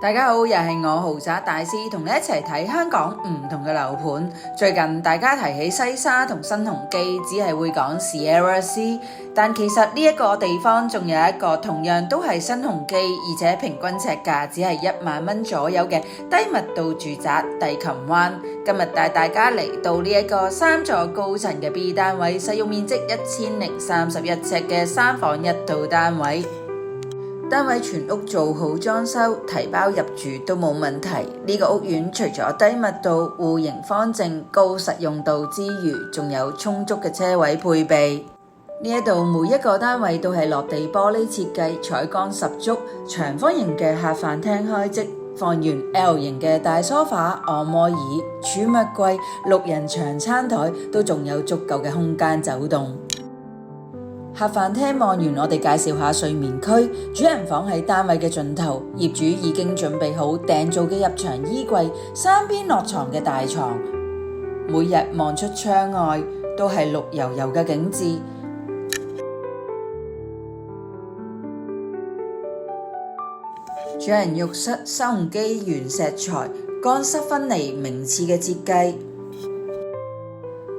大家好，又係我豪宅大師同你一齊睇香港唔同嘅樓盤。最近大家提起西沙同新鴻基，只係會講 Sierra Sea， 但其實呢一個地方仲有一個同樣都係新鴻基，而且平均尺價只係1萬蚊左右嘅低密度住宅帝琴灣。今日帶大家嚟到呢一個3座高層嘅 B 單位，使用面積1031尺嘅3房1套單位。單位全屋做好裝修，提包入住都冇問題。呢個屋苑除咗低密度、戶型方正、高實用度之餘，仲有充足嘅車位配備。呢一度每一個單位都係落地玻璃設計，採光十足，長方形嘅客飯廳開即，放完 L 型嘅大梳化、按摩椅、儲物櫃、6人長餐台，都仲有足夠嘅空間走動。客飯廳望完，我哋介紹下睡眠區。主人房喺單位嘅盡頭，業主已經準備好訂做嘅入牆衣櫃、3邊落床嘅大床。每日望出窗外都係綠油油嘅景緻。主人浴室新鴻基原石材，乾濕分離，名次嘅設計。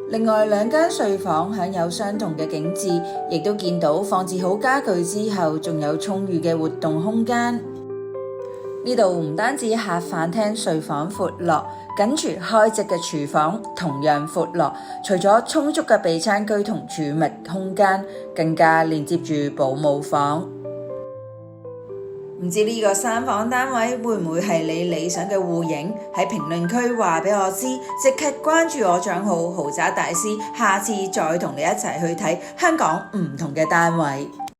另外2間睡房享有相同嘅景緻，亦都見到放置好家具之後，仲有充裕嘅活動空間。呢度唔單止客飯廳睡房闊落，緊隨開直嘅廚房同樣闊落，除咗充足嘅備餐區同儲物空間，更加連接住保姆房。唔知呢個3房單位會唔會係你理想嘅戶型？喺評論區話俾我知，即刻關注我賬號豪宅大師，下次再同你一齊去睇香港唔同嘅單位。